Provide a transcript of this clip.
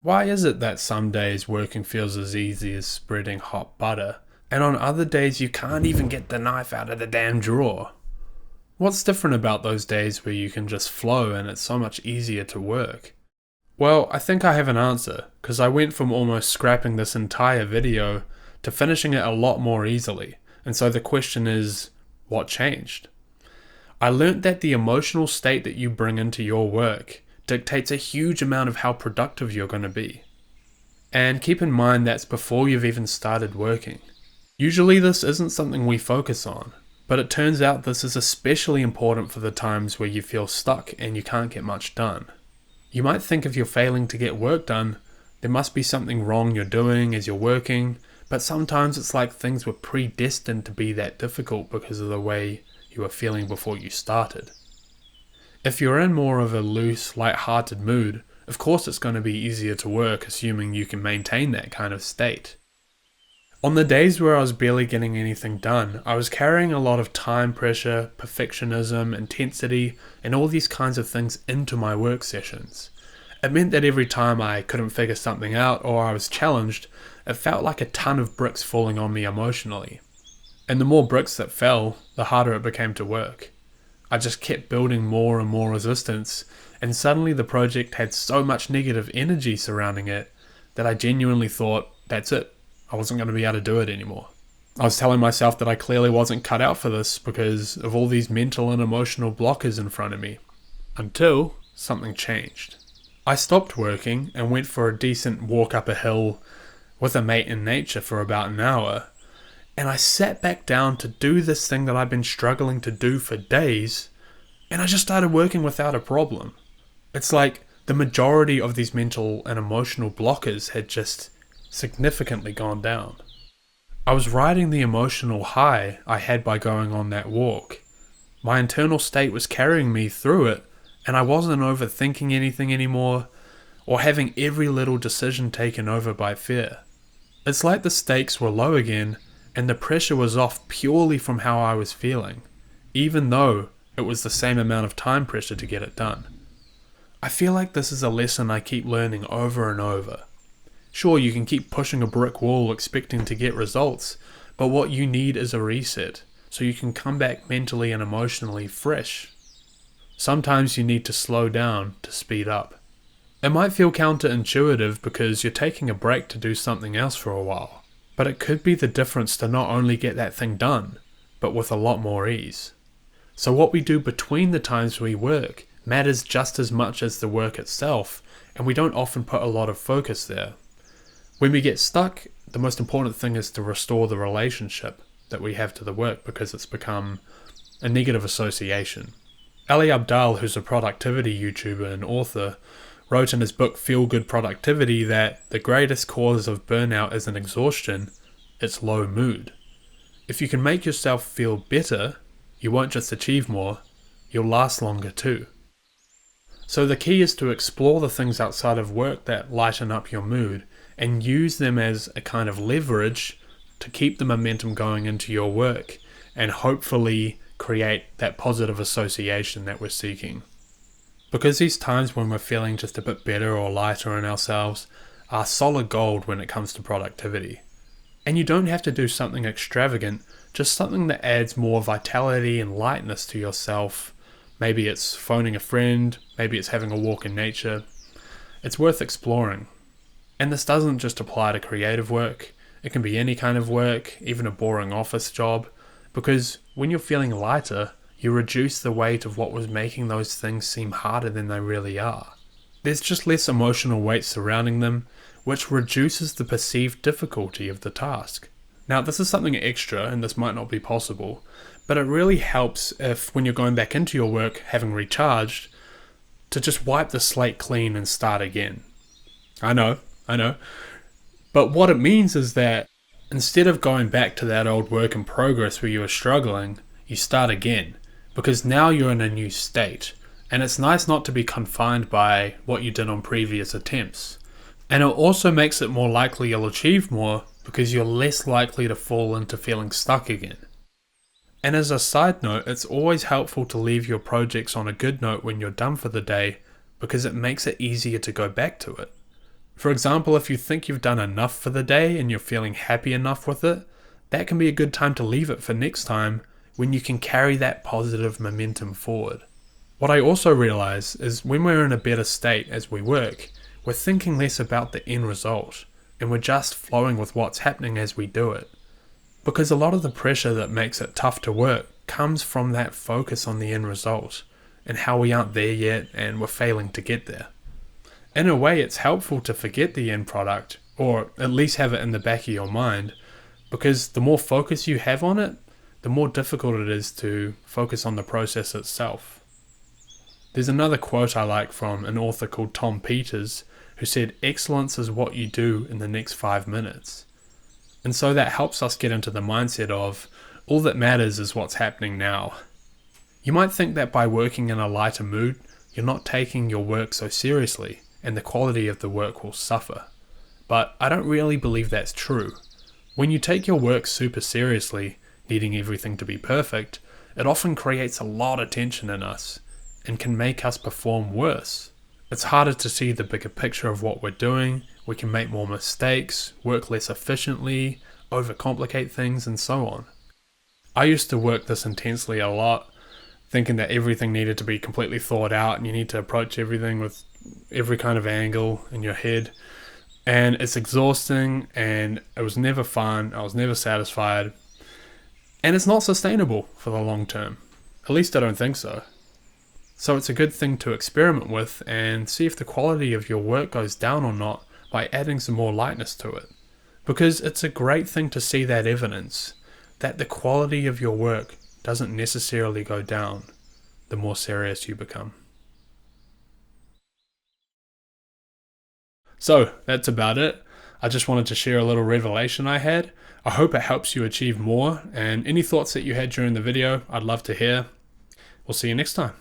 Why is it that some days working feels as easy as spreading hot butter, and on other days you can't even get the knife out of the damn drawer? What's different about those days where you can just flow and it's so much easier to work? Well, I think I have an answer, because I went from almost scrapping this entire video to finishing it a lot more easily, and so the question is, what changed? I learnt that the emotional state that you bring into your work dictates a huge amount of how productive you're going to be. And keep in mind that's before you've even started working. Usually this isn't something we focus on, but it turns out this is especially important for the times where you feel stuck and you can't get much done. You might think if you're failing to get work done, there must be something wrong you're doing as you're working, but sometimes it's like things were predestined to be that difficult because of the way you were feeling before you started. If you're in more of a loose, light-hearted mood, of course it's going to be easier to work assuming you can maintain that kind of state. On the days where I was barely getting anything done, I was carrying a lot of time pressure, perfectionism, intensity, and all these kinds of things into my work sessions. It meant that every time I couldn't figure something out or I was challenged, it felt like a ton of bricks falling on me emotionally. And the more bricks that fell, the harder it became to work. I just kept building more and more resistance, and suddenly the project had so much negative energy surrounding it that I genuinely thought, that's it. I wasn't going to be able to do it anymore. I was telling myself that I clearly wasn't cut out for this because of all these mental and emotional blockers in front of me. Until something changed. I stopped working and went for a decent walk up a hill with a mate in nature for about an hour, and I sat back down to do this thing that I've been struggling to do for days, and I just started working without a problem. It's like the majority of these mental and emotional blockers had just significantly gone down. I was riding the emotional high I had by going on that walk. My internal state was carrying me through it, and I wasn't overthinking anything anymore, or having every little decision taken over by fear. It's like the stakes were low again, and the pressure was off purely from how I was feeling, even though it was the same amount of time pressure to get it done. I feel like this is a lesson I keep learning over and over. Sure, you can keep pushing a brick wall expecting to get results, but what you need is a reset, so you can come back mentally and emotionally fresh. Sometimes you need to slow down to speed up. It might feel counterintuitive because you're taking a break to do something else for a while. But it could be the difference to not only get that thing done, but with a lot more ease. So what we do between the times we work matters just as much as the work itself, and we don't often put a lot of focus there. When we get stuck, the most important thing is to restore the relationship that we have to the work because it's become a negative association. Ali Abdaal, who's a productivity YouTuber and author, wrote in his book Feel Good Productivity that the greatest cause of burnout isn't exhaustion, it's low mood. If you can make yourself feel better, you won't just achieve more, you'll last longer too. So the key is to explore the things outside of work that lighten up your mood and use them as a kind of leverage to keep the momentum going into your work and hopefully create that positive association that we're seeking. Because these times when we're feeling just a bit better or lighter in ourselves are solid gold when it comes to productivity. And you don't have to do something extravagant, just something that adds more vitality and lightness to yourself. Maybe it's phoning a friend, maybe it's having a walk in nature. It's worth exploring. And this doesn't just apply to creative work, it can be any kind of work, even a boring office job, because when you're feeling lighter, you reduce the weight of what was making those things seem harder than they really are. There's just less emotional weight surrounding them, which reduces the perceived difficulty of the task. Now, this is something extra, and this might not be possible, but it really helps if, when you're going back into your work, having recharged, to just wipe the slate clean and start again. I know. But what it means is that instead of going back to that old work in progress where you were struggling, you start again. Because now you're in a new state, and it's nice not to be confined by what you did on previous attempts. And it also makes it more likely you'll achieve more because you're less likely to fall into feeling stuck again. And as a side note, it's always helpful to leave your projects on a good note when you're done for the day because it makes it easier to go back to it. For example, if you think you've done enough for the day and you're feeling happy enough with it, that can be a good time to leave it for next time when you can carry that positive momentum forward. What I also realize is when we're in a better state as we work, we're thinking less about the end result and we're just flowing with what's happening as we do it. Because a lot of the pressure that makes it tough to work comes from that focus on the end result and how we aren't there yet and we're failing to get there. In a way, it's helpful to forget the end product, or at least have it in the back of your mind, because the more focus you have on it, the more difficult it is to focus on the process itself. There's another quote I like from an author called Tom Peters, who said, "Excellence is what you do in the next 5 minutes." And so that helps us get into the mindset of, all that matters is what's happening now. You might think that by working in a lighter mood, you're not taking your work so seriously, and the quality of the work will suffer. But I don't really believe that's true. When you take your work super seriously, needing everything to be perfect, it often creates a lot of tension in us, and can make us perform worse. It's harder to see the bigger picture of what we're doing, we can make more mistakes, work less efficiently, overcomplicate things, and so on. I used to work this intensely a lot, thinking that everything needed to be completely thought out and you need to approach everything with every kind of angle in your head. And it's exhausting and it was never fun, I was never satisfied. And it's not sustainable for the long term. At least I don't think so. So it's a good thing to experiment with and see if the quality of your work goes down or not by adding some more lightness to it. Because it's a great thing to see that evidence, that the quality of your work doesn't necessarily go down the more serious you become. So that's about it. I just wanted to share a little revelation I had. I hope it helps you achieve more, and any thoughts that you had during the video, I'd love to hear. We'll see you next time.